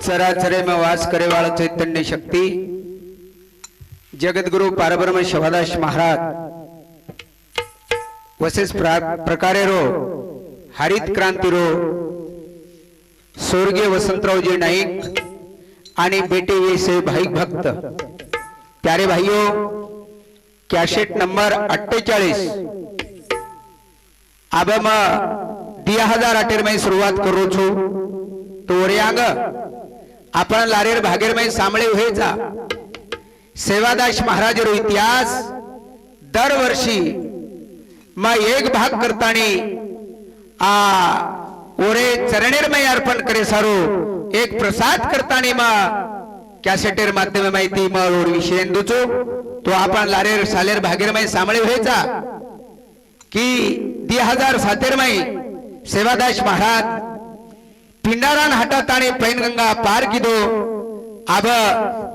चराचरे में वास करे वाला चैतन्य शक्ति जगत गुरु पारब्रह्म शिवादास महाराज वसेस प्रकारे रो हरित क्रांति रो स्वर्गीय वसंतरावजी नाईक आणि बेटे से भाई भक्त प्यारे भाइयों कैसेट नंबर 48 अब हम 2018 में शुरुआत करू छू तो रेंग आपण लारेर भागेर में सामळे हुए जा सेवादास महाराज रो इतिहास दर वर्षी मैं एक भाग करतानी आ ओरे चरणेर में अर्पण करे सारो एक प्रसाद करतानी मा कॅसेटेर माध्यम माहिती मा और विषय दुचो तो आपण लारेर सालेर भागेर में सामळे हुए जा कि 2017 में सेवादास महाराज पिंडारान हटाताने पैनगंगा पार किदो अब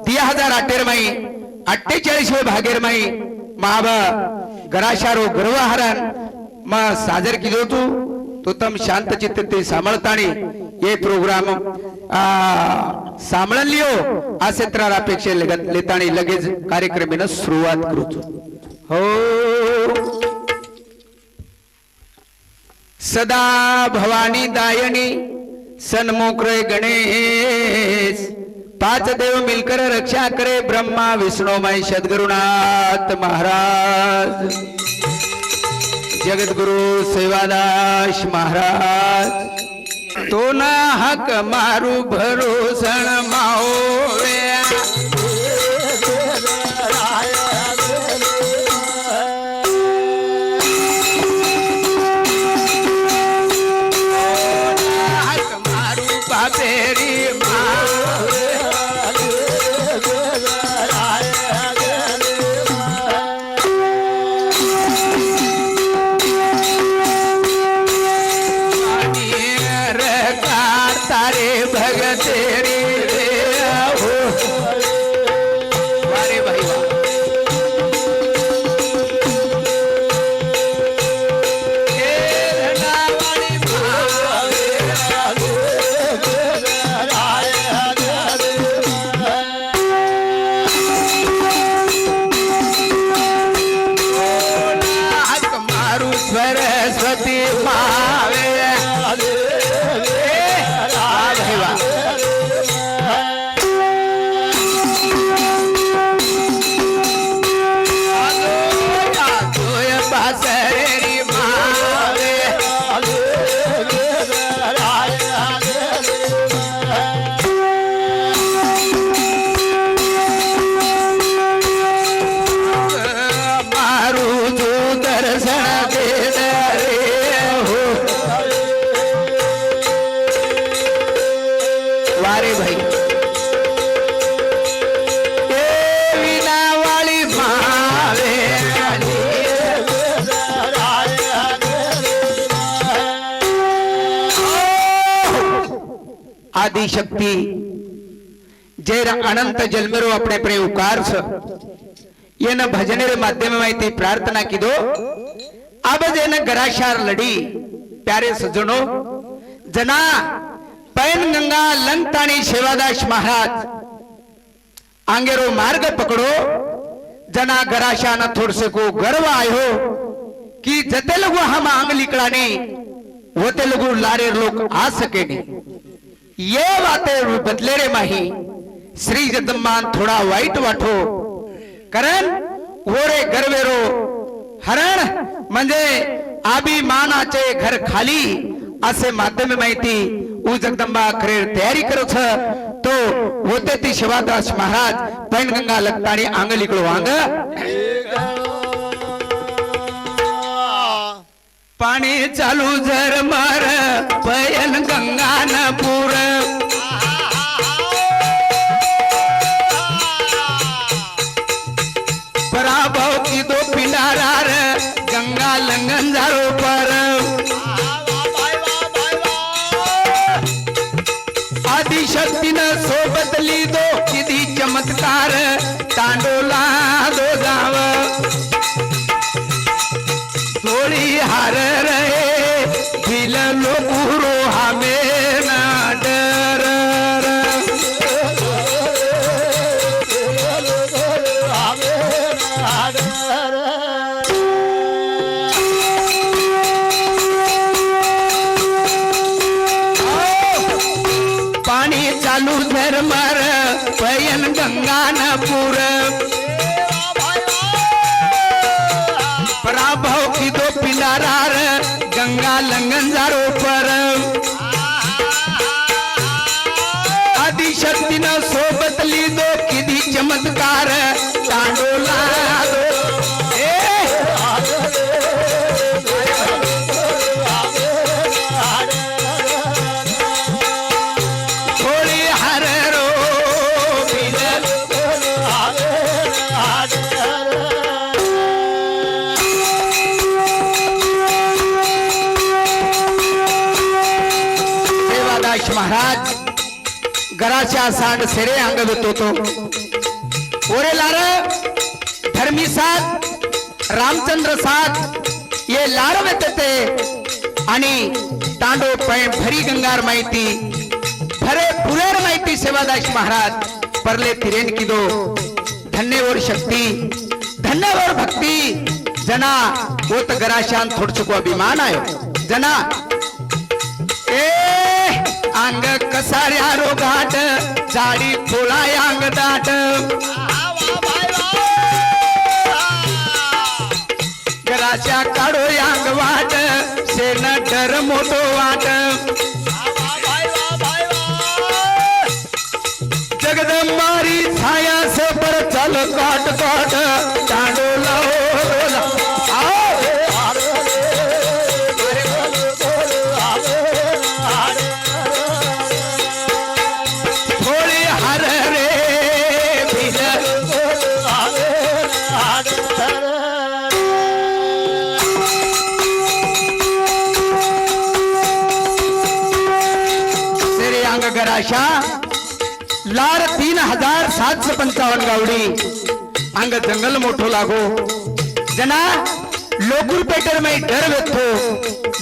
2018 में 48वें भागेर में माब गराशारो गर्वहरण मा साजर किदो तो तम शांत चित्त ते सांभाळतानी ये प्रोग्राम सांभाळून लियो असे तर अपेक्षा लेतानी लगेच कार्यक्रमाने सुरुवात करू हो सदा भवानी दायनी सन्मुख रे गणेश पांच देव मिलकर रक्षा करे ब्रह्मा विष्णु महेश सद्गुरुनाथ महाराज जगत गुरु सेवादास महाराज तो ना हक मारू भरोसण माओवे आदि शक्ति जेर अनंत जन्मेरो अपने प्रे उकार छ येन भजनेर माध्यम माहिती प्रार्थना की दो अब जेन गराशार लड़ी प्यारे सज्जनों जना पैन गंगा लंगतानी सेवादास महाराज आंगेरो मार्ग पकड़ो जना गराशा न थोड़ से को गर्व आयो कि जते लोग हम आंग लिकड़ानी होते लोग लारे लोग आ सके नहीं ये बातें बदले रे माही श्री जगदंबान थोड़ा वाईट वाटो कारण वोरे गर्वेरो हरण म्हणजे आबी मानाचे घर खाली असे माध्यम माहिती उ जगदंबा खरे तयारी करो छ तो होते ती शिवादास महाराज पैनगंगा लगतानी आंग लिकड़ो आंग पाणी चालू जर मार पैन गंगा न पूर पराभव की दो पिंडारार गंगा लंगन जारो पर आदिशक्ती न सोबत ली दो किती चमत्कार तांडोला दो गाव थोड़ी हार रहे दिल लो पूरो हमें ना डर चालू झरमर पयन गंगानपुर पराभव की दो पिंडारार गंगा लंगनजारो पर आदिशक्तीनं सोबत लिदो किती चमत्कार तांडोला महाराज गराच्या सांड सेरे अंगवित होतो ओरे लार धर्मी साथ रामचंद्र साथ ये लार वेतते आणि तांडो भरी गंगार माहिती भरे पुरेर माहिती सेवादास महाराज परले तिरेन की दो धन्यवर शक्ती धन्यवर भक्ती जना ओत गराशान थोडसको अभिमान आयो जना अंग कसाऱ्या रोगाट जाडी थोळाय अंग दाट गराच्या काढो अंग वाट सेन डर मोठो वाट जगदंबारी छाया सबर चल काट काट तांडोला गराशा लार 3755 गावडी अंग जंगल मोठो लागो जना लोकुर पेटर में डर वेथो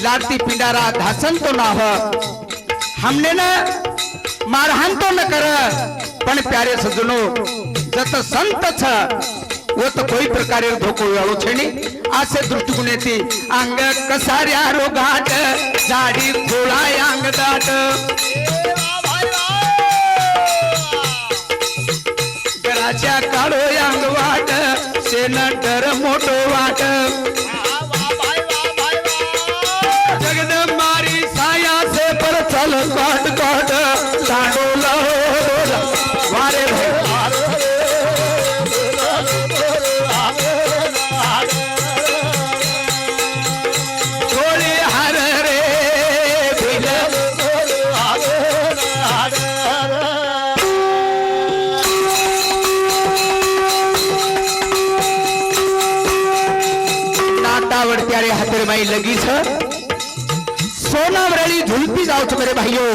लारती पिंडारा धासन तो ना हो हमने न मारहान तो न कर पण प्यारे सजनो जत संत छ वो तो कोई प्रकारे धोको वाळो छेनी आसे दृष्टिकोनेती अंग कसाऱ्या रोगाट जाडी खोळाय अंग दाट गराच्या काढो अंग वाट सेन डर मोठो वाट जगदंबारी साया से पर चल काट काट तांडोला वारे थोड़ी हर रे त्यारे हातेर माई लगी सोनावरली झुलपी जाओ मेरे भाइयों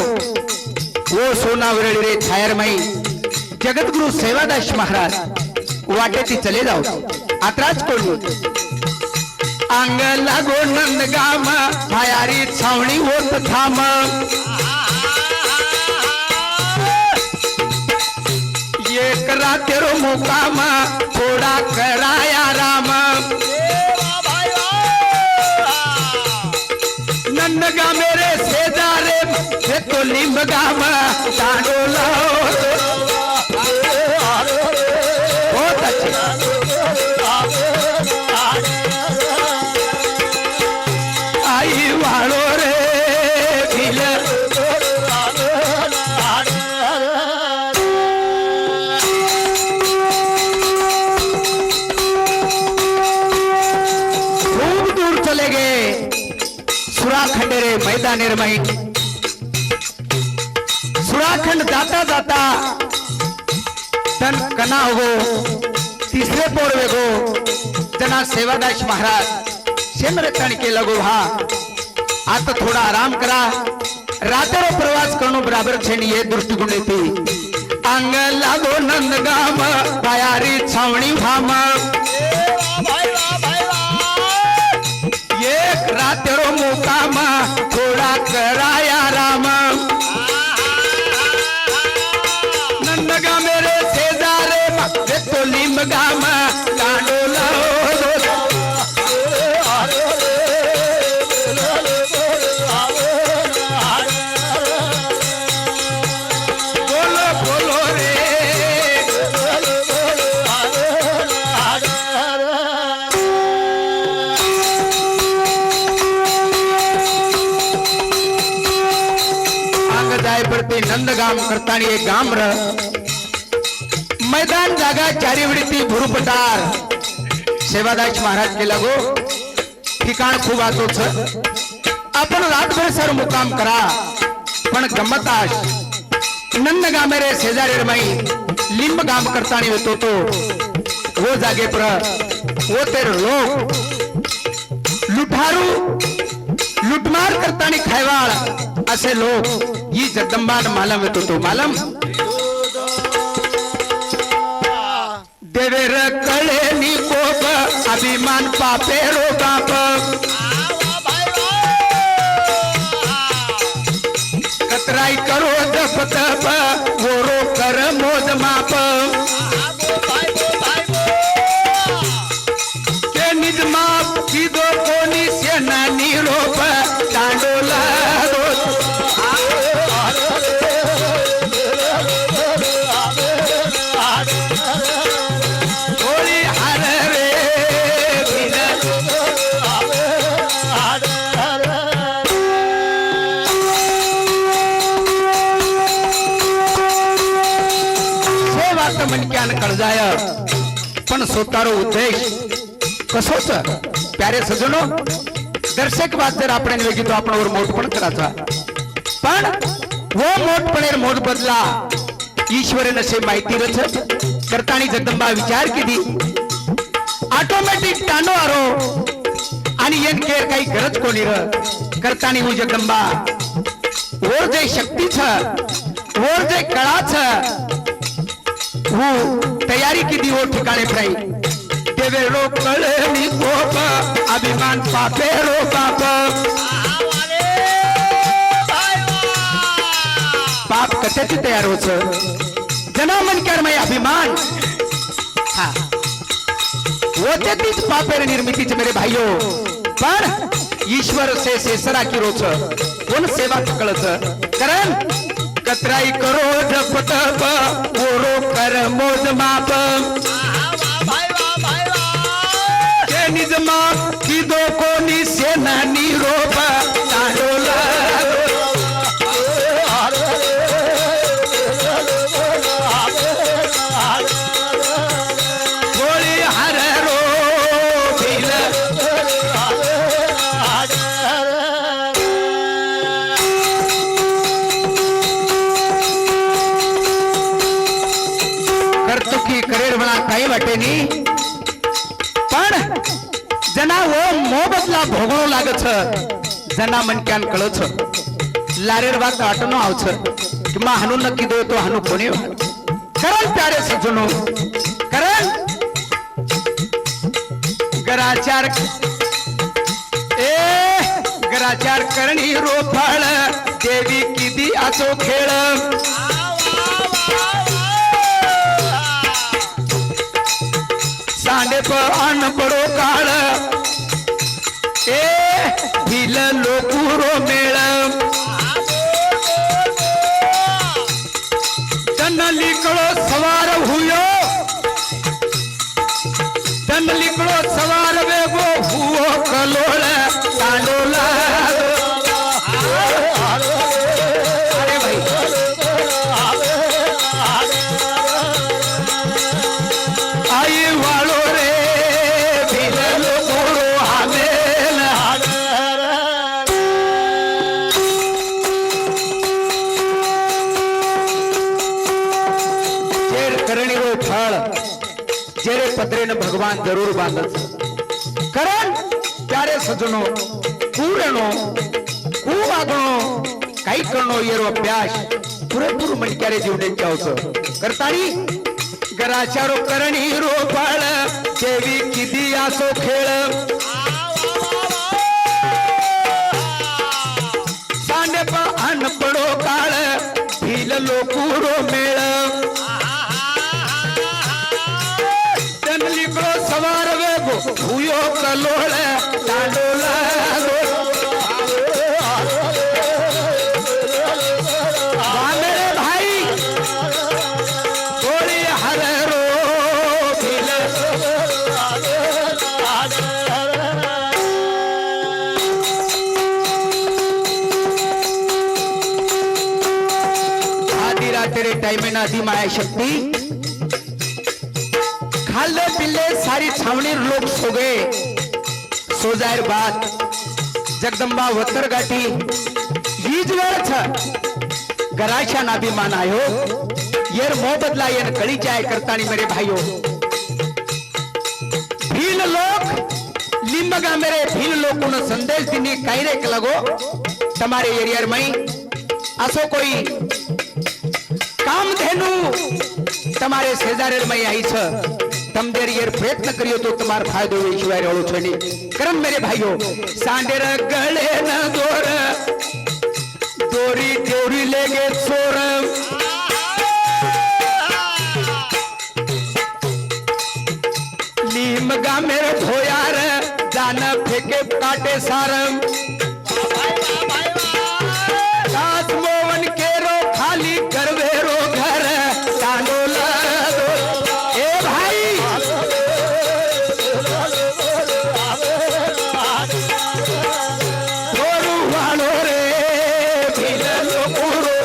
वो सोनावरली रे छायर माई जगतगुरु सेवादास महाराज वाटेती चले जाओ आत्राच कोण अंग लागो नंदगाम भायारी छावणी होत थांब एक रातेरो मुकाम थोडा कराया राम नंदगा मेरे सेदारे हे तो लिंबगाम तांडोला बहुत अच्छे आई वाळो रे भिल खूब दूर चले गए सुराखंड रे मैदानेर माई सुराखंड जाता जाता तन कना हो तीसरे पोरवे गो जना सेवादास महाराज शेमरे तण के लगो भा आता थोड़ा आराम करा रातेरो प्रवास करनो बराबर छेनी ये दृष्टिकोण थी अंग लागो नंदगाम पायारी छावणी भाम एक रातेरो मुकाम थोड़ा कराया राम नंदगा मेरे सेदारे तो लिंबगाम तांडोला बोलो ते नंदगाम करताना एक गाम र मैदान जागा चारीवडी ती भुरुपटार सेवादास महाराज केला गो ठिकाण खूप आतोच आपण रातभर सर मुकाम करा पण गमताश नंदगामे रे शेजारी रमाई लिंब गाम करताना होतो तो वो जागे पर वो तेर लोक लुठारू लुटमार करताना खायवाळ असे लोक ही जगदंबान मालम येतो तो मालम देवेर कळे नि कोप अभिमान पापे रो बाप कतराई करो जप तप वो रो कर मोज माप के निज माप की दो कोनी सेना निरोप दांडोला मनक्यान कळजाय पण स्वतारो उद्देश कसोच प्यारे सजनो दर्शक बात जर आपण वेगळी तो आपण वर मोठपण करायचा पण वो मोठपणेर मोठ बदला ईश्वरे नसे माहिती रच करतानी जगदंबा विचार केली ऑटोमॅटिक टानो आरो आणि येन केर काही गरज कोणी र करतानी वो जगदंबा वर जे शक्ती छ वर जे कळा छ वो तैयारी की दी वो ठिकाने पर आई देवे रो कळे नि कोप अभिमान पापे रो पाप पाप कशाची तयार होच जना मन कर मैं अभिमान हाँ वो तीच पापेर निर्मितीच मेरे भाइयों पण ईश्वर से सेसरा की रोच कोण सेवा कळच कारण कतराई करो जप तप ओरो कर मोज माप के निज माप की दो कोनी सेना निरोप तांडोला गोली हर रो भील काही वाटे नी पण जना वो मोबदला भोगणो लागछ जना मनक्यान कळछ लारेर बात आटनो आवछ किंवा हनु नक्की दो तो हनु कोणी कारण प्यारे सजनो कारण गराचार गराचार करणी रोफाळ देवी किदी आचो खेळ सांडे अन पडो काळ भील लोकुरो मेळ तन लिकड़ो सवार हुयो तन लिकड़ो सवार वेगो हुओ कलोळ तांडोला अरे भाई आई वालो रे भील लोकुरो हामेल जेर करणी रो फळ जेरे पदरे न भगवान जरूर बांधत कारण प्यारे सजनो पूरणो वागणो काही करणो येरो अभ्यास पुरेपूर मनक्यारे जीवनाच्या होत करतानी गराचारो करणी रो फळ देवी किदी आसो खेळ सांडे अन पडो काळ भील लोकुरो मेळ तन लिकड़ो सवार वेगो हुयो कलोळ तांडोला मेरे भाई गोली हर रो भील तेरे टाइम में ना दी माया शक्ति खाले पिल्ले सारी छावनी लोग सो गए सो जाहिर बात जगदंबा वतर गाठी हीज वेळ छ गराशा नाभिमान आयो येर मोहबदला येन कड़ी चाय करतानी मेरे भाइयों भील लोग लिंबगा मेरे भील लोगों ने संदेश दिनी कायरे के लगो तुम्हारे एरियर में असो कोई कामधेनु तुम्हारे शेजारेर में आई छ तम देर येर प्रयत्न करियो तो तुम्हार फायदो होई शिवाय रोळो छनी करम मेरे भाइयों सांडेर गळे न दोर दोरी देवरी लेगे चोर लीमगा मेरे भोयार जान फेंके काटे सारम दास मोवन केरो खाली करवेरो घर तांडोल ए भाई तोरू वालो रे भील लोकुरो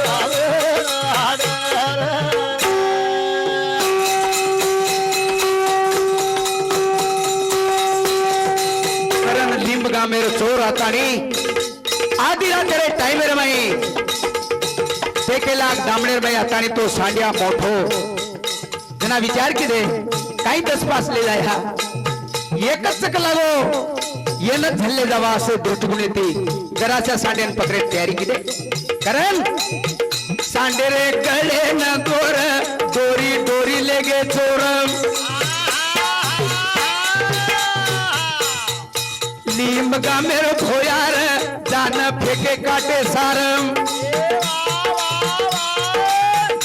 करण लिंबगा मेरो चोर आतानी आधी रात रे टाइमर में लाख दामनेर में आता तो सांडिया मोठो जना विचार की दे काही 10 पास ले जाया एकच लागो ये न झल्ले जावा असे दृष्टगुण येते जराच्या सांड्यान पकरे तयारी की दे कारण सांडे रे गळे न दोर दोरी दोरी लेगे चोर नीमगा मेरो भोयार जान फेंके काटे सारम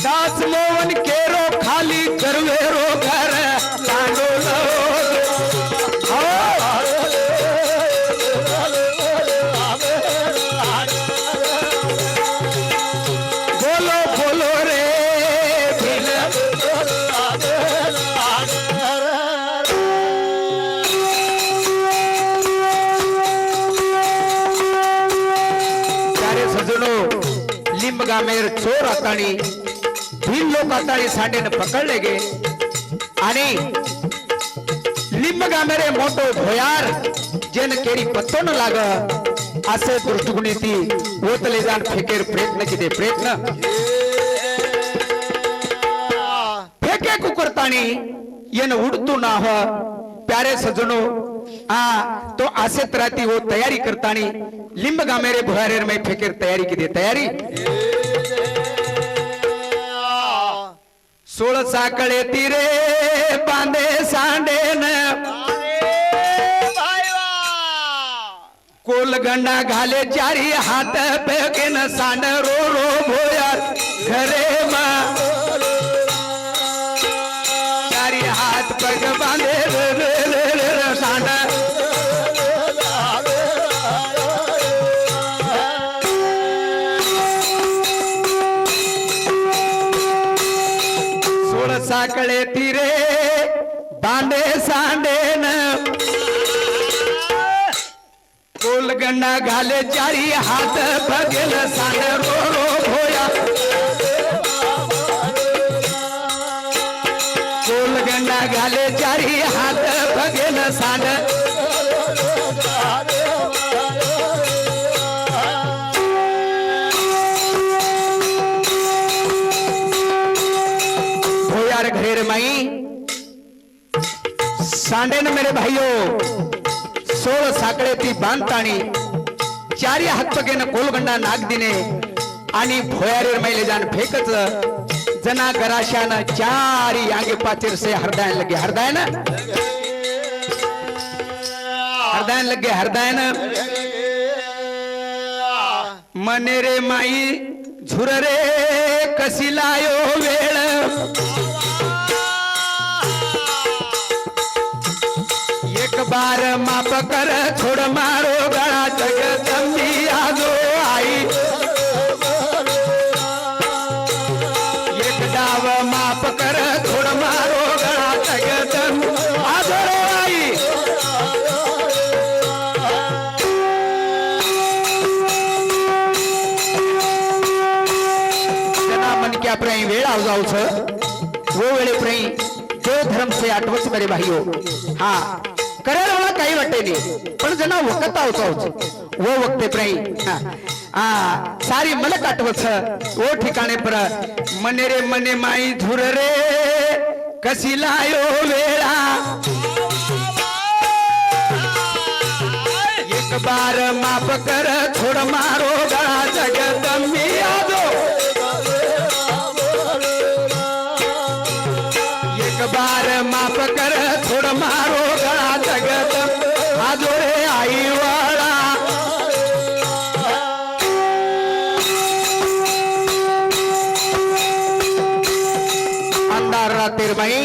दास मोहन केरो खाली करवेरो घर तांडोल बोलो बोलो रे भील सारे सजनो लिंबगा मेर चोर आतानी भील लोक आतानी सांडे न पकड़ लेगे आणि लिंबगा मेरे मोटो भोयार जेन केरी पत्तो न लाग असे दृष्टिगुणी ती ओतले जाण फेकेर प्रयत्न किती प्रयत्न फेके कुकरतानी येन उडतू ना हो प्यारे सजनो आ तो असे तराती वो तयारी करतानी लिंबगा मेरे भोयारेर में फेकेर तयारी किती तयारी सोळ साकळे तीरे बांधे सांडेन कोलगंडा घाले चारी हात पेकेन सांड रो रो भोयार घरे मा चारी हात पग बांधे सांड साकळे तीरे बांधे सांडेन कोलगंडा घाले चारी हात बगेल सांड रो रो भोया कोलगंडा घाले चारी हात बगेल सांड घेर माई सांडे न मेरे भाइयों 16 साकळे ती बांधतानी चारी हात पगेन कोलगंडा नाग दिने आणि भोयारेर मैले जान फेकच जना गराशान चारी आगे पाचेर से हरदायन लगे हरदायन लगे हरदायन मने रे माई झुर रे कसी लायो वेळ एक बार माप कर छोड़ मारो गड़ा जगदम्बी आजो आई एक डाव माप कर छोड़ मारो गड़ा जगदम्बी आजो आई जना मन क्या આપણે અહીં વેળ આવ જાવ છે वो वेळे प्रई जो धर्म से आठवच मेरे भाइयों हाँ करायला मला काही वाटे नाही पण जना वखत आवतो वो वक्ते प्रई हाँ सारी मलक आठवच वो ठिकाणे पर मने रे मने माई धुर रे कशी लायो वेळा एक बार माफ कर छोड़ मारो गळा जगदंबी आजो एक बार माफ कर छोड़ मारो गळा जगदंबी आजो रे आई वाला अंधार रात्रि में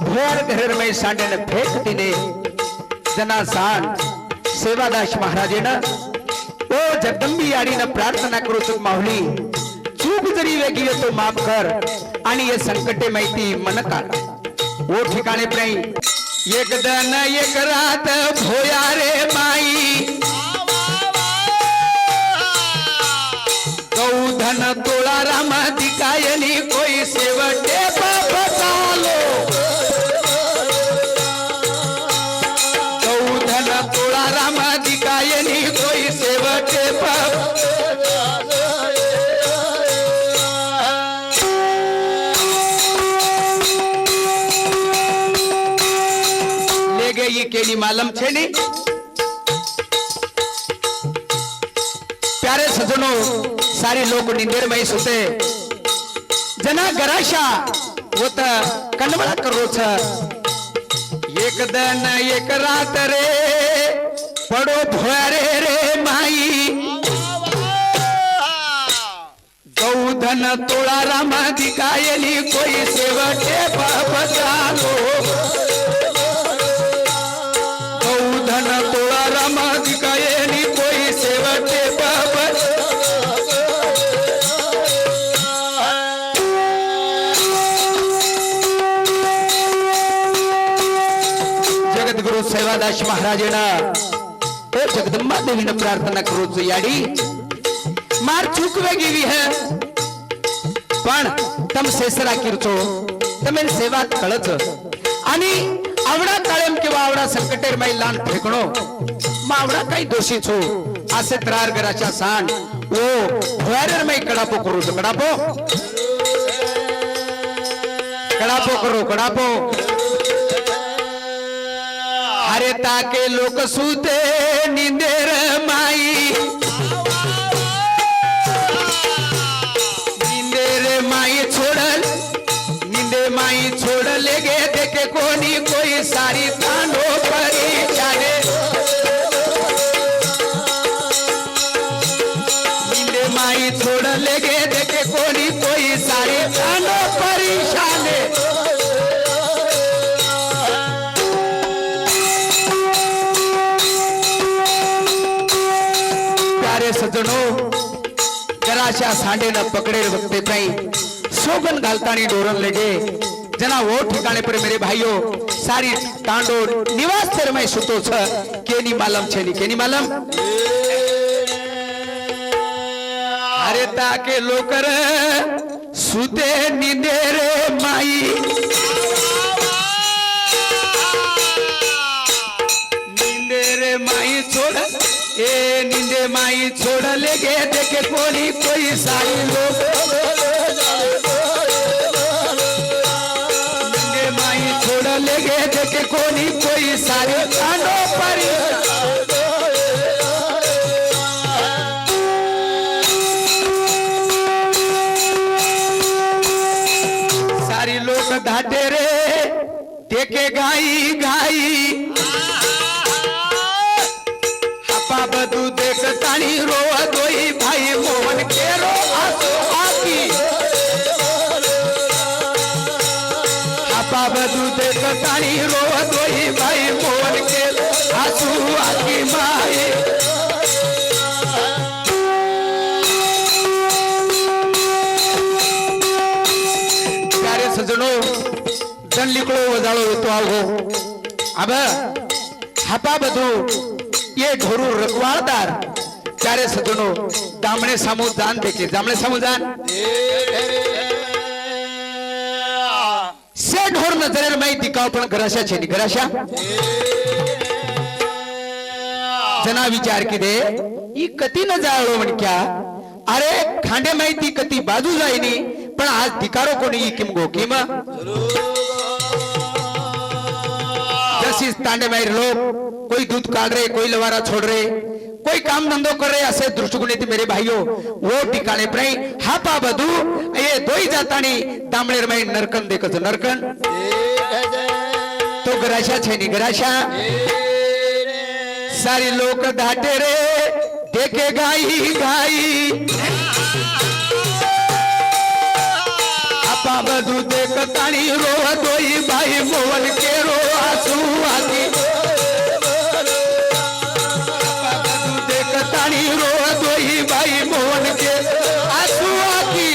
भोर घर में सांडे ने फेंक दिने जना सांड सेवादास महाराजेन ओ जगदंबी आडीने प्रार्थना करू चुक माऊली चूक जरी वेगळी तो माफ कर आणि हे संकटे माहिती मन काढ ओ ठिकाणे प्राई एक दन एक रात भोया रे माई गौधन तोळा राम दिकायनी कोई सेवटे बाप चालो गौधन तोळा राम दिकायनी कोई सेवटे बाप ले गई केली मालम छे नी प्यारे सजनो सारे लोग निंदेर में सुते जना गराशा होत कनवळा करो छ एक दिन एक रात रे पडो भोरे रे माई गौधन तोळा राम दिकायली कोई सेवटे बाप चालो गौधन तोळा राम दिकायली कोई सेवटे बाप जगद्गुरु सेवादास महाराजेना ओ जगदंबा देवीने प्रार्थना करू याडी मार चूकवे गेली है पण तम सेसरा किरचो तमेन सेवा कळच आणि आवडा काळेम किंवा आवडा संकटेर मै लान फेकणो मावडा काही दोषी छो असे त्रार गराच्या सांड ओ भोयारेर मै कडापो करू कडापो कडापो करू कडापो हरे ताके लोक सुते निंदेर माई निंदेर माई छोड़ल निंदे माई छोड़ ले गे देखे कोनी कोई सारी तांडो परी जाने निंदे माई छोड़ ले गे देखे कोनी कोई सारी तांडो परेशाने सजनो जराशा सांडे न पकड़े वक्ते ताई सोगन गालतानी डोरन लगे जना वो ठिकाने पर मेरे भाइयों सारी तांडो निवास तेरे में सुतो छ केनी मालम छेनी केनी मालम अरे ताके लोकर सुते निंदे रे माई निंदे रे माई छोड़ ए निंदे माई छोड़ ले गे देखे कोनी कोई सारी लोग निंदे माई छोड़ ले गे देखे कोनी कोई सारी तांडो परी सारी लोग धाटे रे देखे गाई गाई बदू देख तानी रो दोई भाई मोहन के रो आसो आकी आपा बदू देख तानी रो दोई भाई मोहन के आसू आकी माई प्यारे सजनो जन लिखो वजालो तो आओ अब हापा बदू ये ढोरू रखवारदार त्या प्यारे सजनो दामने सामू जान देखे जामने सामू जान से ढोर नजरेर माई दिखाव पण घराशा छे नी घराशा जना विचार की दे ई कती न जाळो म्हणक्या अरे खांडे माहिती कती बाजू जाईनी पण आज धिकारो कोणी ई किम गो किम जैसी तांडे माहिर लोग कोई दूध काट रहे कोई लवारा छोड़ रहे कोई काम धंधो कर रहे असे दृष्टिकोन येते मेरे भाइयों वो ठिकाणे पर हापा बधू ये दोई जातानी दामणेर माई नरकन देखत नरकन तो गराशा छे नी गराशा सारी लोक धाटे रे देखे गाई गाई आपा बधू देखतानी रो दोई भाई मोहन के रो आंसू आती रो दोई भाई मोहन के आंसू आती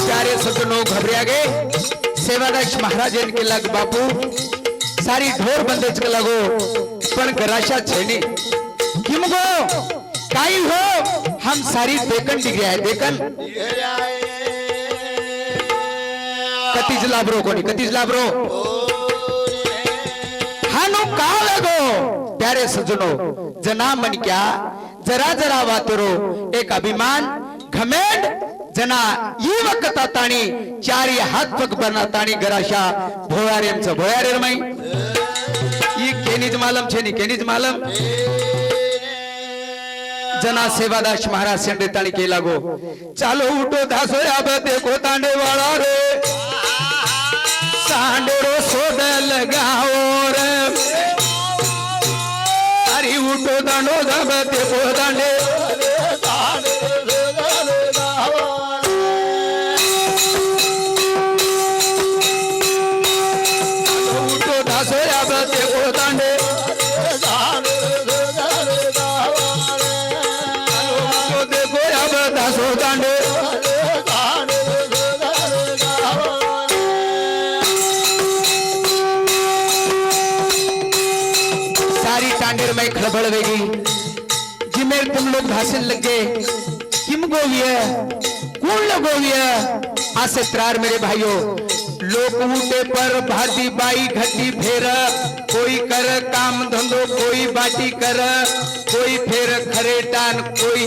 प्यारे सजनों घबरा गए सेवादास महाराज के लग बापू सारी ढोर बंदेज के लगो पण गराशा छेनी किम गो काई हो हम सारी देखन दिख गया है देखन कतीज लाभरो कोणी कतीज लाभरो हानो का लगो प्यारे सजनो जना मन क्या जरा जरा वातरो एक अभिमान घमेंड जना ये वक्त ताणी चारी हात पग बनाताणी गराशा भोयारेर माई ई केनीज मालम छे नी केनीज मालम जना सेवादास महाराज सेंडे ताणी के लागो चालो उठो दासो अब देखो तांडे वाला रे सांडेरो सोद लगाओ रे अरे उठो दांडो दब देखो तांडे उठो दासो अब देखो तांडे दासो तांडे सारी तांडेर में खलबल वेगी जिमेर तुम लोग भाषण लगे किम गोविय कौन लगोविय आसे त्रार मेरे भाइयों लोक उठे पर भाती बाई घटी फेर कोई कर काम धंधो कोई बाटी कर कोई फेर खरे टान कोई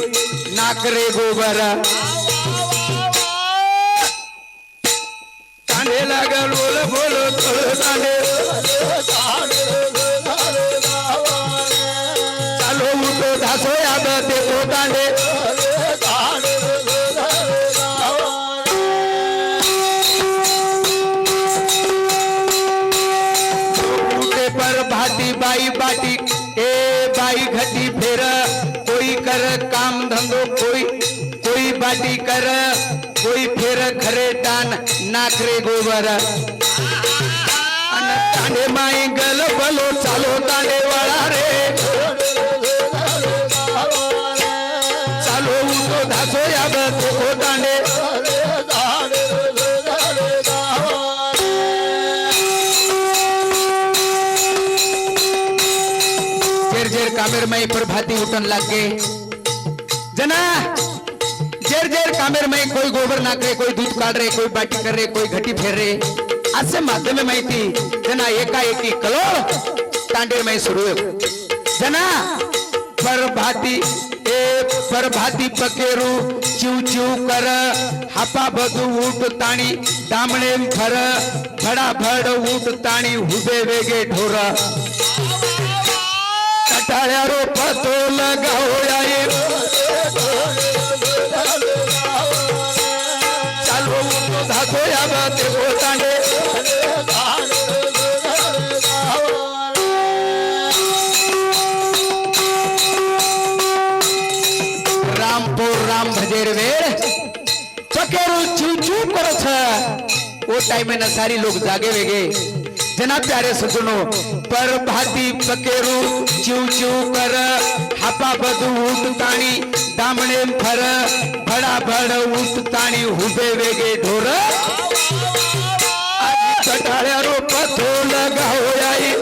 नाकरे गोबर तांडे लगा बोलो बोलो तांडे चलो उठो धासो याद देखो तांडे उठे पर भाती बाई बाटी ए बाई घटी फेर कोई कर काम धंधो कोई बाटी कर कोई फेर खरे टान नाकरे गोबर तांडे माई गल बलो चालो तांडे वाला रे चालो उठो धासो याद देखो तांडे जेर कामेर में प्रभाती उठन लगे जना जेर कामेर में कोई गोबर नाक रहे कोई दूध काट रहे कोई बाटी कर रहे कोई घटी फेर रहे आज से माध्यम में माहिती जना एकाएकी कलोळ तांडेर में सुरू जना परभाती पकेरू चिव चिव कर हापा बधू उठ ताणी दामणे फर भड़ा भड़ उठ ताणी हुबे वेगे ढोर कटाळ्यारो पतो लगाओ आये चालो उठो धासो याबा देखो तांडे रामपुर राम भजेर वेळ पकेरू चू चू करछ ओ टाइम में सारी लोग जागे वेगे जना प्यारे सजनो पर भाती पकेरू चिव चिव कर हापा बधू उठ ताणी दामणे फर भड़ा भड़ उठ ताणी हुबे वेगे ढोर कटाळ्या रोप तो लगाओ आई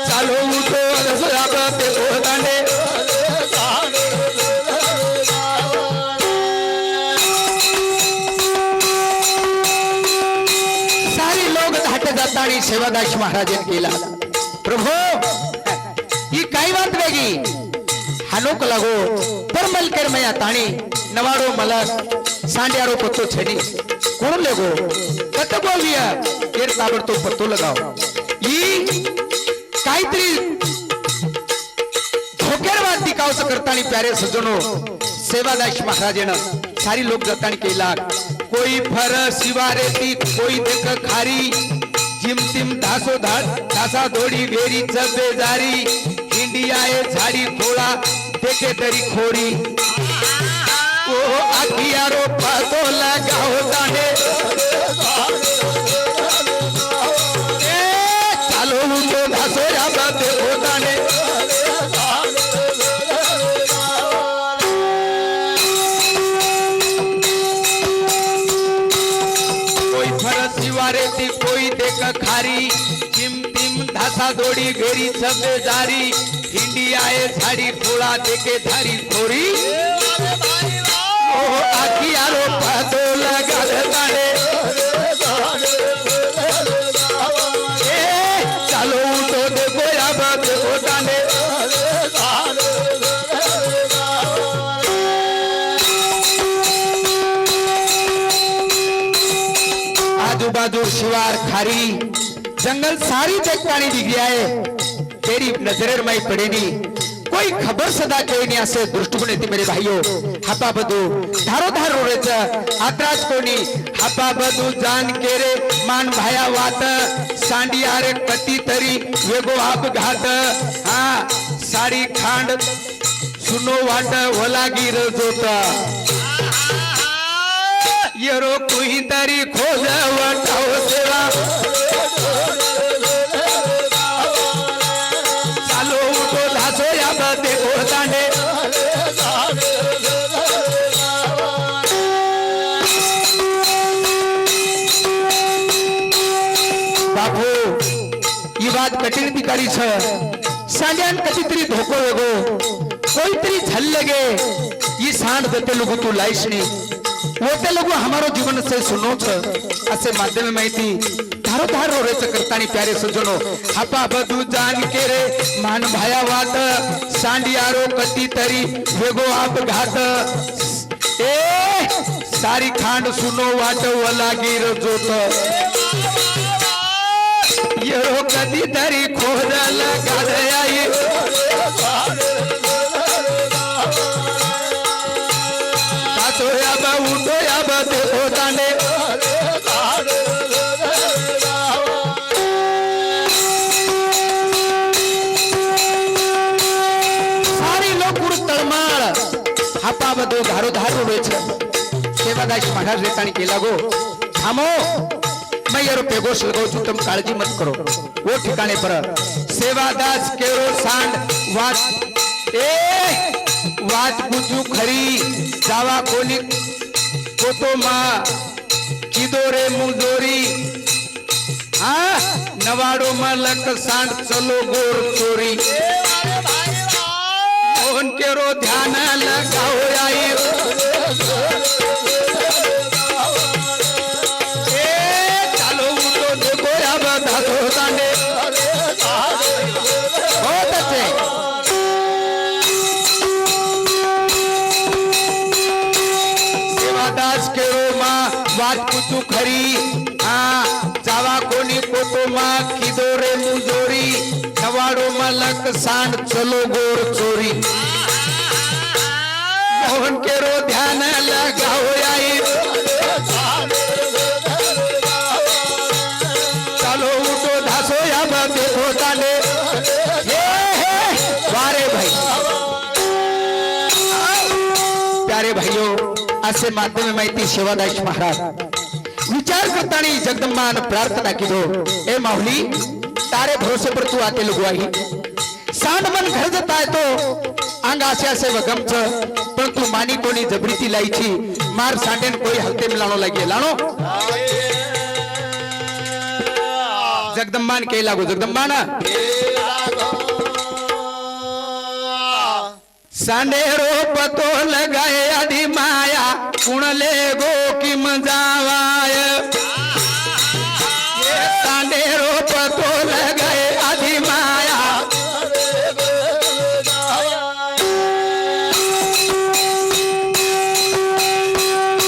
चालो उठो ते गोदाने सारी लोक धाट जातानी सेवादास महाराजन केला प्रभु ही काही बात वेगळी हानोक लागो परमल कर मया ताणी नवाडो मलक सांड्यारो पत्तो छनी कोण लेगो कतगो लिया केर ताबडतो पत्तो लगाओ ही काहीतरी धोकेरवाद दिखावस करतानी प्यारे सज्जनो सेवादास महाराजन सारी लोक जातानी केला कोई फर शिवारेती कोई देख खारी जिम तिम धासो धासा धोडी वेरी चबे जारी इंडिया ए झाडी थोडा देखे तरी खोरी ओ आखियारो पातो लगाओ दाने चालो उठो धासो या बाते होताने कोई फरस शिवारेती कोई देख खारी जिम तिम धासा धोडी वेरी चबे जारी इंडिया ए झाडी थोडा देखे धारी खोरी ओ आखियारो पातो लगा दाने चालो उठो देखो या बात होताने आजू बाजू शिवार खारी जंगल सारी देखतानी दिख गया है तेरी नजरेर में पड़ेनी कोई खबर सदा कोई असे दृष्टिकोन येते मेरे भाइयों हापा बदू धारो धारो रेच आत्राज कोणी हापा बदू जान केरे मान भाया वात सांडिया रे कती तरी वेगो अपघात हा सारी खांड सुनो वाट वलागीर जोत येरो कुही तरी खोज वटाव सेवा चालो उठो धासो या बदे गोदाने बापू ही बात कठीण बिकारी छ सांड्यान कधीतरी धोको वेगो कोईतरी झल्ले गे ये सांड देते लोगो तू लाइसनी वोते लोगो हमारो जीवन से सुनो छ असे माध्यम माहिती धारो धारो रेच करतानी प्यारे सज्जनो हापा बदू जान के रे मान भाया वात सांडियारो कती तरी वेगो अपघात ए सारी खांड सुनो वाट वलागीर जोत येरो कती तरी खोज लगा आई तासो या बा उठो या बा देखो ताने सारी लोग तळमाळ हापा बदो धारो धारो वेच सेवादास महाराज रेतानी केला गो थांबो मैं यारो पेगोश लगाऊ छु तुम काळजी मत करो वो ठिकाणे पर सेवादास केरो सांड वाट ए वाट बुजू खरी जावा कोणी कोतो मा किदो रे मुजोरी हा नवाडो मलक सांड चलो गोर चोरी मोहन केरो ध्यान लगाओ आई चालो उठो देखो या बता दो ताने बहुत अच्छे सेवादास केरो मा वाट कुचू खरी हाँ जावा कोणी कोतो मा किदो रे मुजोरी नवाडो मलक सांड चलो गोर चोरी मोहन केरो ध्यान लगाओ आई चलो उठो धासो या बाते होताने वारे भाई प्यारे भाइयों असे माध्यम माहिती सेवादास महाराज विचार करतानी जगदंबान प्रार्थना की दो ए माऊली तारे भरोसे पर तू आते लुगवाई सांड मन घर जाता है तो अंग आशा से वगम छ पण तू मानी कोणी जबरीती लाईची मार सांडे ने कोई हलते मिलानो लगे लानो जगदम्बान के लागो जगदम्बाना सांडे रो पतो लगाए आदि माया कुणले गो की मजावाय ये सांडे रो पतो लगाए आदि माया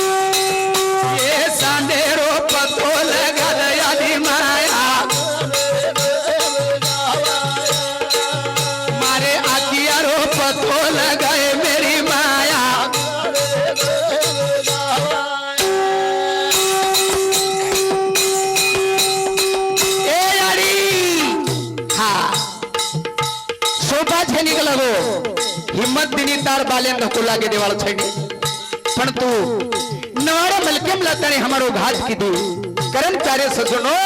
ये सांडे रो पतो लगाए आदि माया मारे आकिया रो पतो लगाए मेरी माया ए यारी हाँ शोभा छे निकला गो हिम्मत दिनी तार बाले नको लागे देवाल छेड़ी पण तू नवारे मलकेम लाताने हमारो घात की दी कर्मचारी सजनो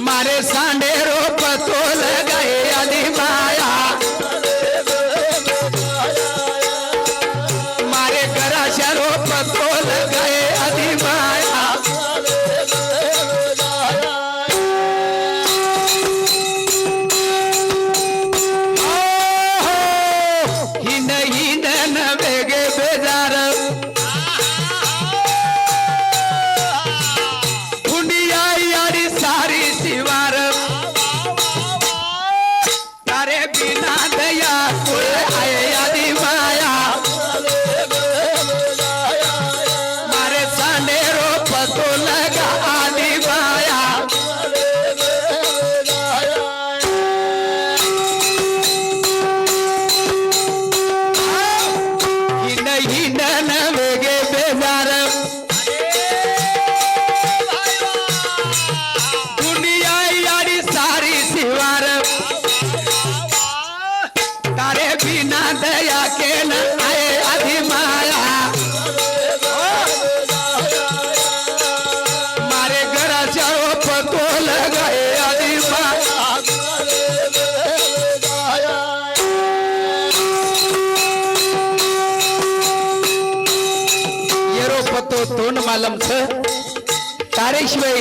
मारे सांडे रो पतो लगाए आदि माया मारे गराशा रो पतो लगाए आदि माया हिन हिन न बेगे बेजार कुंडिया यारी सारी सिवार तारे बिना दया कुल आए आदि माया मारे सांडे रो पतो लगा आदि माया हिन हिन न वेगे बेजार दुनिया यारी सारी सिवार तारे बिना दया के न आए आदि माया मारे घर जाओ पतो लगाए आदि माया येरो पतो तोन मालम छ तारे शिवाय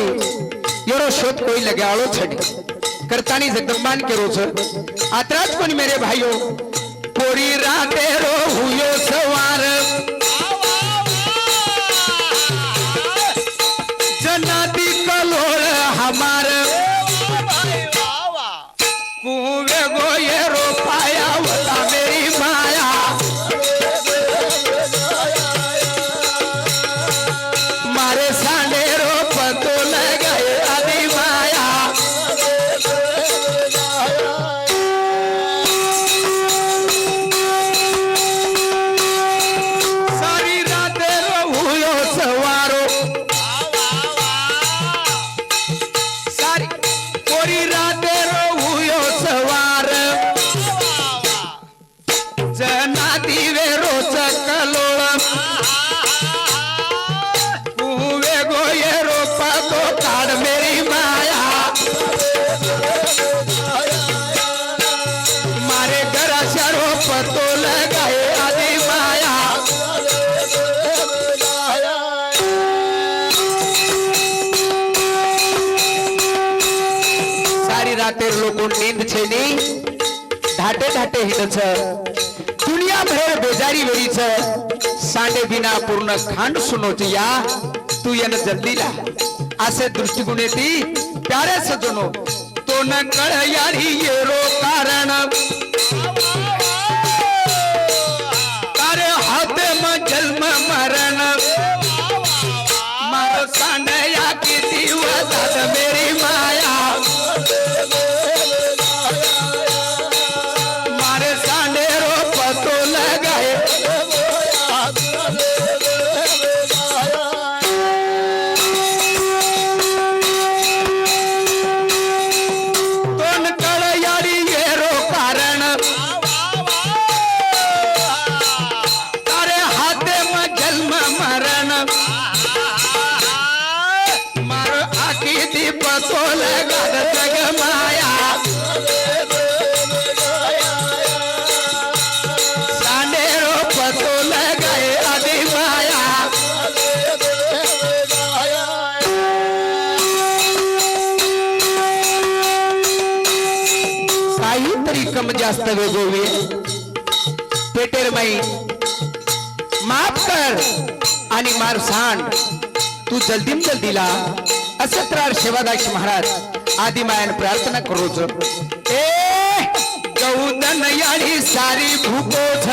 येरो शोध कोई लगाड़ो छड़ी करतानी जगदम्बान के रोज आतराज कोनी मेरे भाइयों पूरी राते रो हुयो सवार जनाती कलोल हमार कुवे गो ये रो पाया वता मेरी माया मारे सांडे रो पतो लगाए आदि माया सारी रात रो हुयो सवारो सारी पूरी रात रो हुयो सवार जना दीवे रो चकलोळ कुवे गो ये रो पतो काढ़ मेरी माया मारे गराशा रो पतो लगाए आदि माया सारी राते लोगों नींद छे नहीं ढाटे ढाटे हिंड छ दुनिया भर बेजारी वेरी छ सांडे बिना पूर्ण खांड सुनो या तू यन जल्दी ला आसे दृष्टिगुणे ती प्यारे सजनो तो न कळ यारी ये रो कारण तारे हाथ में जन्म मरण मार सांडया की दीवदाद मेरी माया मारे सांडे रो पतो लगाए तोन कळ यारी ये रो कारण तारे हाथे में जन्म जास्त वेगोवी पेटेर माई माफ कर आणि मार सांड तू जल्दीम जल्दीला असत्रार सेवादास महाराज आदि मायन प्रार्थना करोच ए गौदन याडी सारी भूकोछ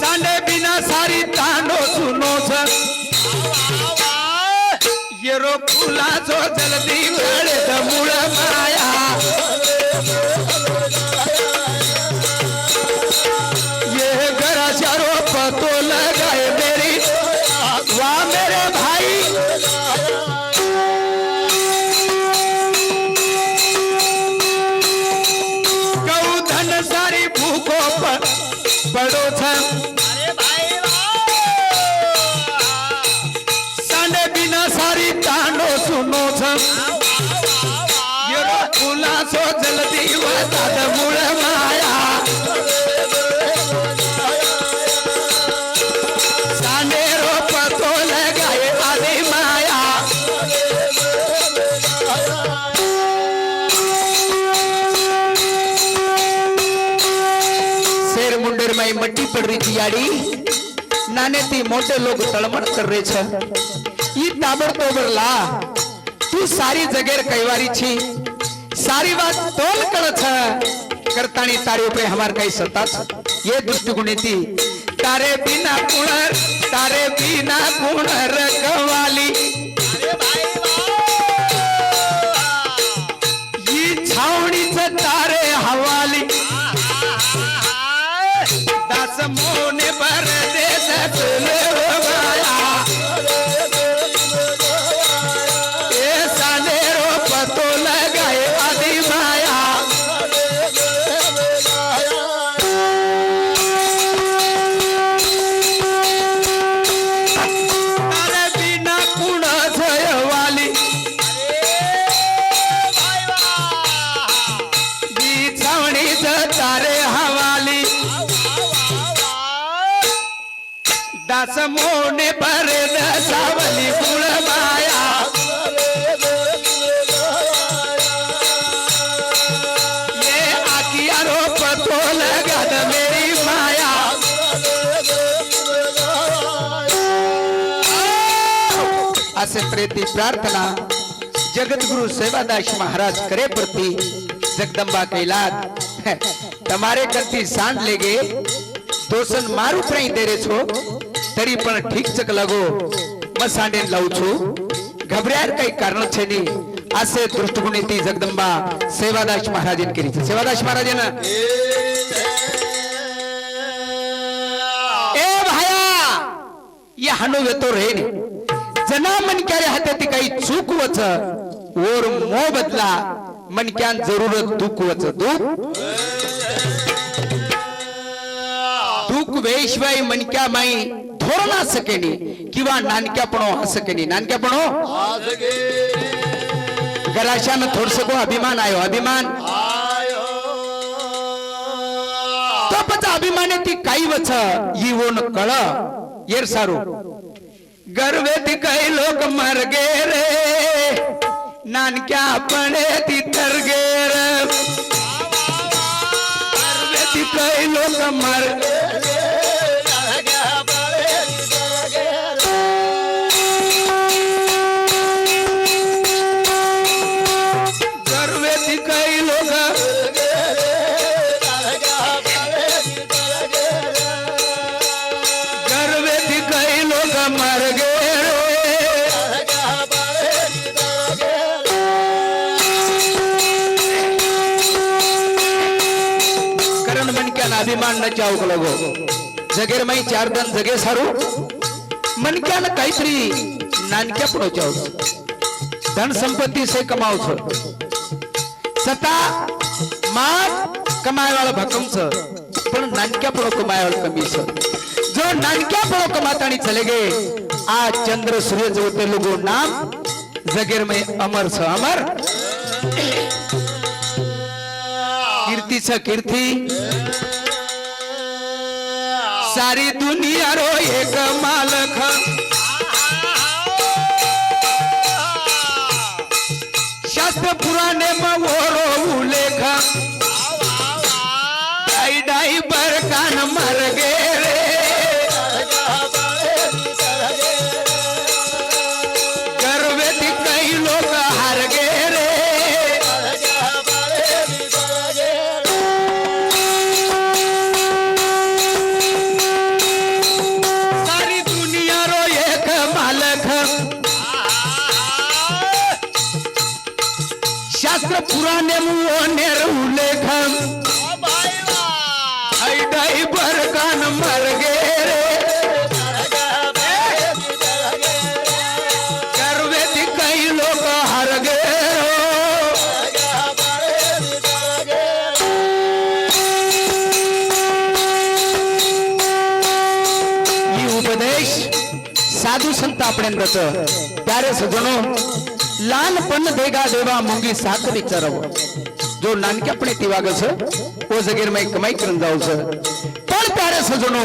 सांडे बिना सारी तांडो सुनोछ येरो फुला जो जल्दी गळे मूळ माया ये गरा चारो पतो लगाए मेरी वाह मेरे भाई गौ धन सारी भूखो पड़ो था सांडे बिना सारी तांडो सुनो था ये फुला सो जल्दी वता मूळ माया माई मट्टी पड़ रही थी याड़ी नाने ती मोटे लोग तड़मड़ कर रहे छ ई ताबड़तोड़ ला तू सारी जगह कैवारी छी सारी बात तोल कर छ करतानी तारे पे हमार कई सत्ता ये दृष्टिकोण थी तारे बिना गुण रखवाली ये छावनी से तारे हवाली मोने पर देश तुले हो गया ये साले रो पतो लगाए आदि माया तारे बिना कुण जय वाली छावणी तारे हवाली दास मोने पर सावली गुण माया ये आकिया रो पतो लगा द मेरी माया असे प्रेती प्रार्थना जगत गुरु सेवादास महाराज करे प्रति जगदंबा कैलाद तमारे करती सांड लेगे दोसन मारू प्राई दे रे छो तरी पण ठीक चक लगो मैं सांडे लावू छू घबरायर काही कारण छे नी असे दृष्टिकोनी ती जगदंबा सेवादास महाराजन केली छे सेवादास महाराजन ए भाया ये हानो वेतो रे जना मन क्यारे हाते ती काही चूक वच और मो बदला मन क्यान जरूरत दुख वच दुख वेशवाई मन क्या माई थोरना सकेनी किंवा नानक्यापणो हा सकेनी नानक्यापणो गराशान थोडसको अभिमान आयो अभिमान तो पचा अभिमाने ती काही वच येवोन कळ येर सारू गर्वेती काही लोक मर गे रे नानक्यापणे ती तर गे रे गर्वेती काही लोक मर अभिमान न चावक लगो जगेर माई चार दन जगे सारू मन क्या न काहीतरी नानक्या पडो चाव धन संपत्ति से कमाव छो सता मान कमाय वाला भकम छ पण नानक्या पडो कमाय वाला कमी छ जो नानक्या पडो कमातानी चले गए आ चंद्र सूर्य जोते लोगो नाम जगेर में अमर छ अमर कीर्ति छ कीर्ति सारी दुनिया रो एक मालक शास्त्र पुराने मुओ नेर ऐडाई बरगान मर गे रे गर्वे थी कई लोग हर गए ये उपदेश साधु संत आपणेच त्यारे सजनो लहानपण देगा देवा मुंगी सात विचारव जो नानक्यापणे ती वागस ओ जगेर मै कमाई करून जाऊस पण त्यारे सजनो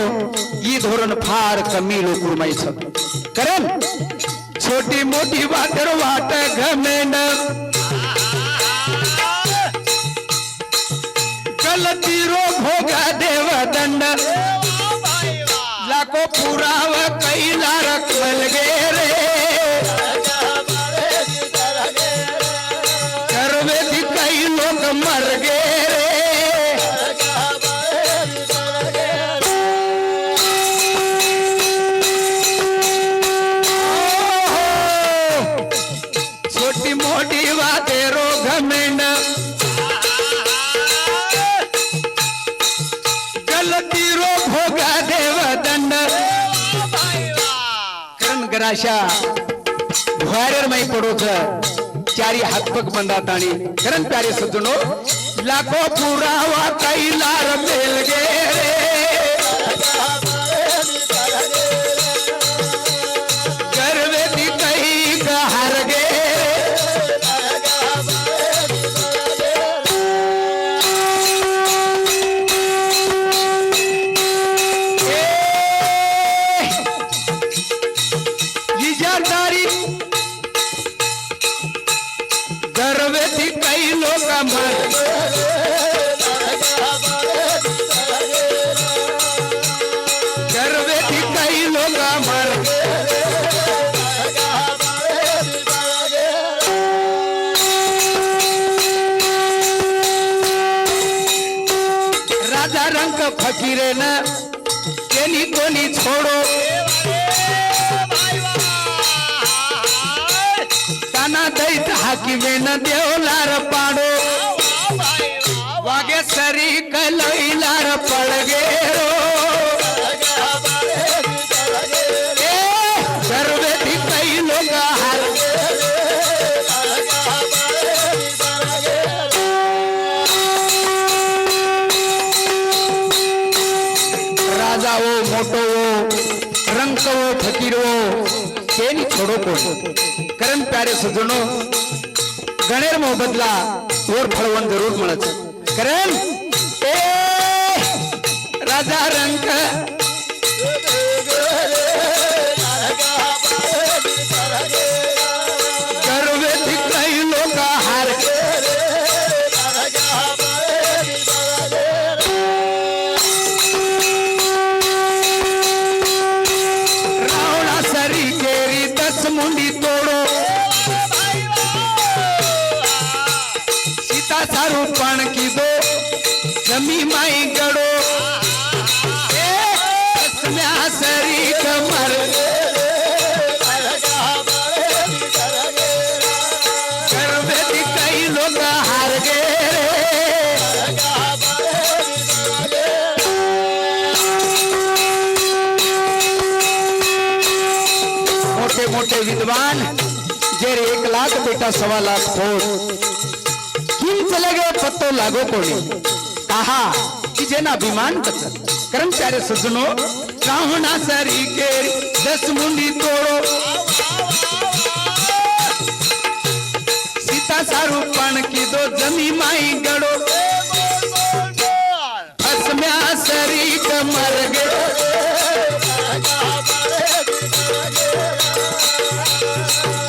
ही धोरण फार कमी लोक रुमाईच कारण छोटी मोठी वाटर वाट घमेंड गलती रो भोगा देव दंड लाखो पुरावा कैला रखल गे रे करवे थी कई लोग मर गे रे छोटी मोटी बातें रो घमेंड गलती रो भोगा देव दंड करण गराशा भुआरेर मै पडोच चारी हातपग बंदात आणि करण प्यारे सज्जनो लाखो पुरावा कैलार मेल गे गर्वे थी कई हार गे इजादारी गर्वे थी कई लोग मर गर्वे थी कई लोग मर राजा रंग फकीरे न केनी कोनी छोड़ो ताना दैत हाकिमे न देवलार पाडो वागे सरी कलईलार पड़गे रो गर्वे थी कई लोग हार राजा वो मोटो वो रंग वो फकीर वो केनी छोड़ो कोण करण प्यारे सजनो गणेर मो बदला और फळवण जरूर मिळत करण ए राजा रंग गर्वे थी कई लोग हार रावणा सरी केरी 10 मुंडी तोड़ो सीता सारू पण की दो जमी माई गड़ो सरी कमर गर्वे थी कई लोग हार गए मोटे मोटे विद्वान जेरे 1 लाख बेटा 1.25 लाख फोड़ किम चले गए पत्तो लागो कोणी कहा कि जेना अभिमान बचत कर्म प्यारे सज्जनो रावणा सरी के 10 मुंडी तोड़ो सीता सारू पण की दो जमी माई गड़ो हसम्या सरी मर गए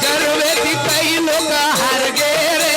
गर्वे थी कई लोग हार गए रे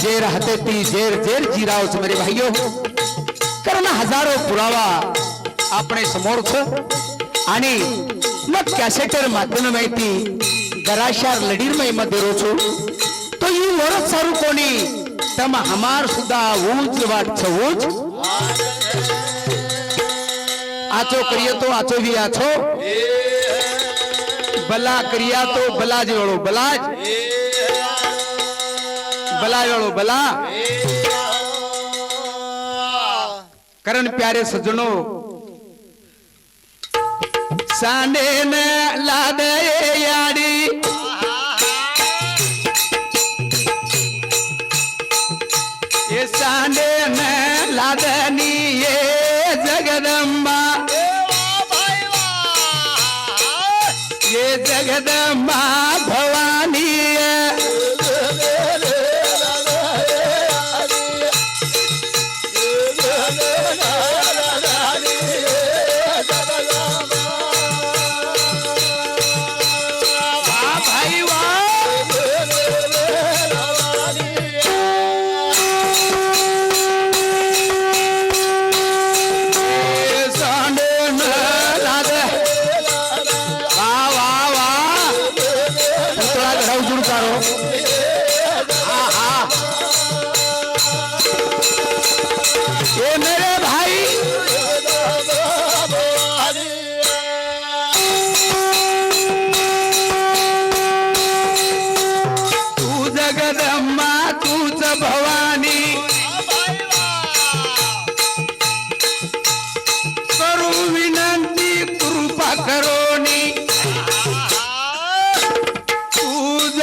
जे राहते ती जेर जेर जिरावच मेरे भाइयों, कारण हजारो पुरावा आपणे समोरच आणि मग कॅसेटर माध्यम माहिती गराशार लढीर मध्ये रोचो तो ही वरच सारू कोणी तम हमार सुद्धा ऊंच वाटच ऊंच आचो करिए तो आचो भी आचो बला करिया तो बला जोड़ो बलाज बला जोड़ो बला करण प्यारे सज्जनों सांडे न लादे याड़ी ये सांडे न लादनी ये जगदम्बा ये जगदम्बा भवानी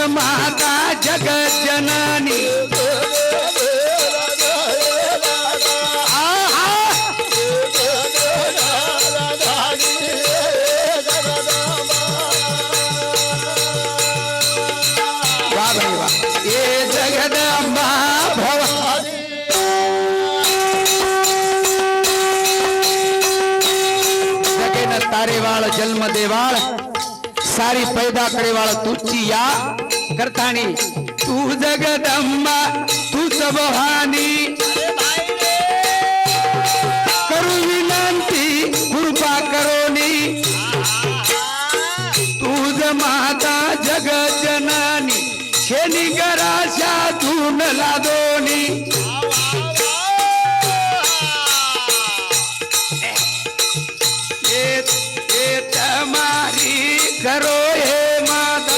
माता जगत जननी वाह भाई वाह ये जगदम्बा भवानी जगे न तारे वाल जन्म देवाल सारी पैदा करे वाला तुझी या करतानी तू जगदम्बा तू भवानी करू विनंती कृपा करोनी तू माता जगत जननी शेनी गराशा धून लादोनी ये तमारी करो हे माता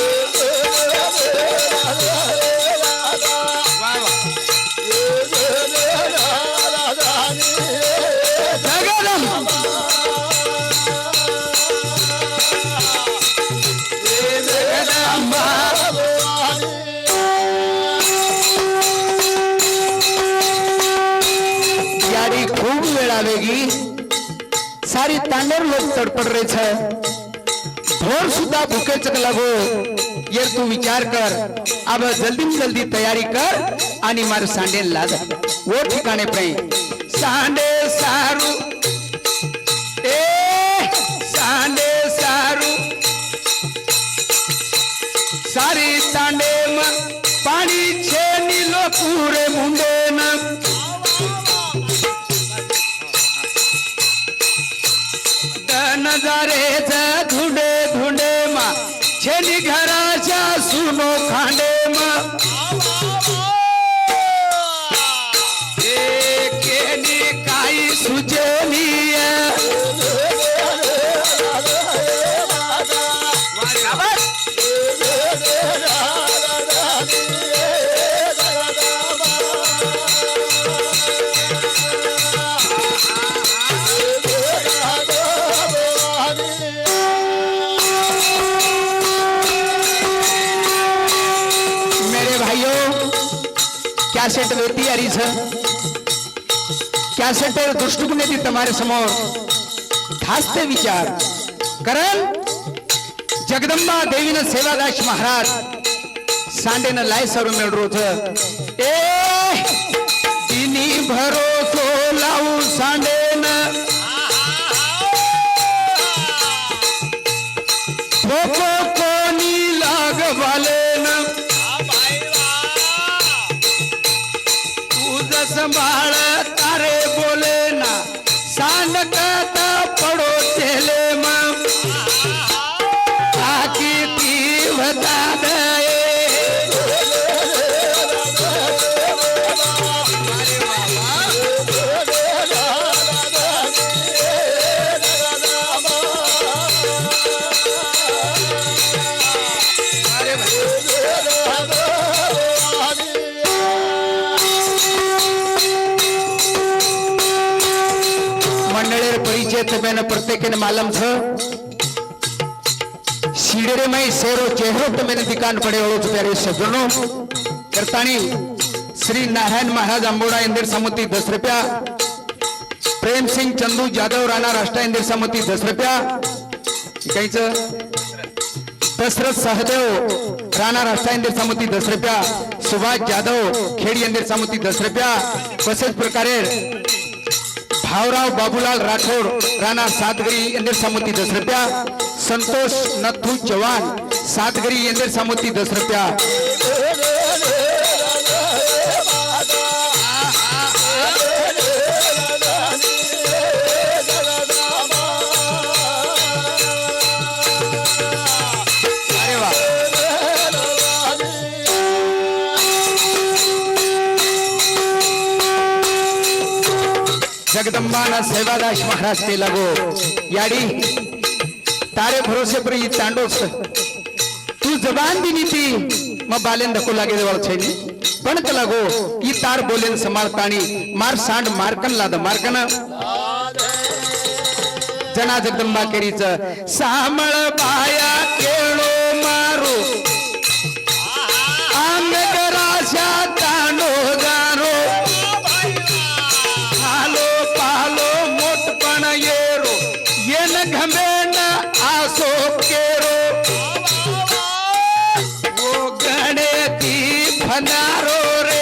यारी खूब वेळ आवेगी सारी तांडेर लोग तड़पड़ रहे छे ढोर सुधा भूखे चक लगो ये तू विचार कर अब जल्दी में जल्दी तैयारी कर आणि मार सांडे लाद वो ठिकाने पे सांडे सारू ए सांडे सारू सारी सांडे में पानी छे नीलो पूरे मुंडे न नजारे धुंडे धुंडे मा छेनी घराच्या सुनो खांडे मा केनी काही सुचेली कॅसेट वेती आरीच कॅसेटर दृष्टिकोन येते तुम्हारे समोर ठासते विचार कारण जगदंबा देवीनं सेवादास महाराज सांडेनं लाय सरू मिळ रोज ए तिनी भरोसो लावू सांडेनं भोको कोणी लाग भालेनं होतात मंडळेर परिचय तमें प्रत्येक मालूम छ सीढ़े में शेरो चेहरो तमें दिकान पड़े हो प्यारे सज्जनों करतानी श्री नारायण महाराज अंबोड़ा इंदिर समिति 10 रुपया प्रेम सिंह चंदू जादव राणा राष्ट्र इंदिर समिति 10 रुपया कहीच दशरथ सहदेव राणा राष्ट्र इंदिर समिति 10 रुपया सुभाष जादव खेड़ी इंदिर समिति 10 रुपया तसेच प्रकारे भावराव बाबूलाल राठौर राणा सातगिरी इंदिर समिति 10 रुपया संतोष नथु चौहान सातगिरी इंदिर समिति 10 रुपया जगदंबाना सेवादास महाराज के लगो याड़ी तारे भरोसे पर ये तांडोस तू जबान दी नीति म बालेन धक्को लागे देवल छैनी पण त लगो ई तार बोलेन संभाळतानी मार सांड मारकन लाद मारकन जना जगदंबा केरीच सामळ बाया केळो मारो अंग कराशा तांडो गारो पालो पालो मोटपण येरो येन घमेन आसो केरो वो गणेती फनारो रे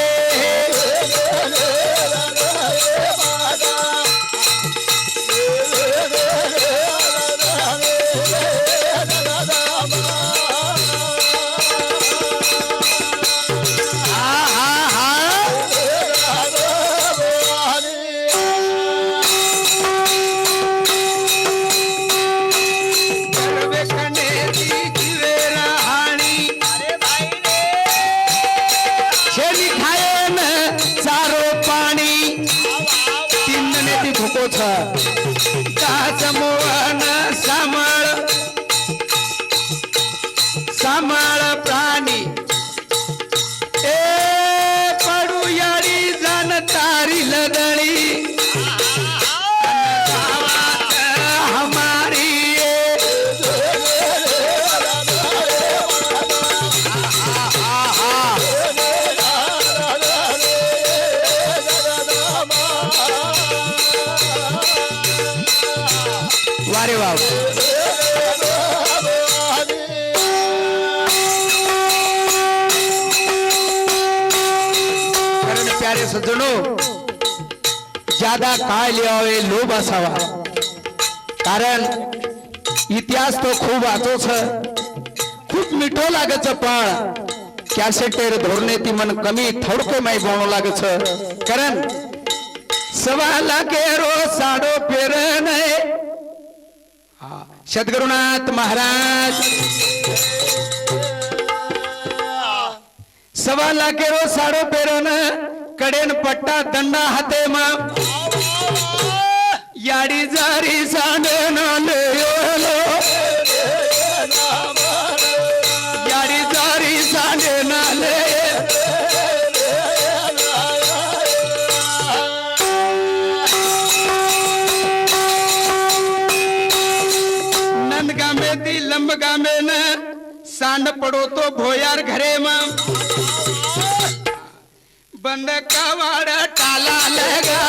सांभाळ प्राणी ए पडू याडी जाण तारी लदळी हमारी वारे वाह प्यारे सज्जनों ज्यादा काय लिहावे लोभ असावा कारण इतिहास तो खूप वाचो छ खूप मिठो लागच पण कॅसेटेर धोरणे ती मन कमी थोडके माई बोनो लागच कारण सवा लागे रो साडो फेरन सद्गुरुनाथ महाराज सवा लागे रो साडो फेरन कडेन पट्टा दंडा हाते मा याडी जारी सांडन लेलो याडी जारी सांडन ले नंदगामे ती लंबगामे न सांड पडो तो भोयार घरे मा बंद कवाड़ टाला लगा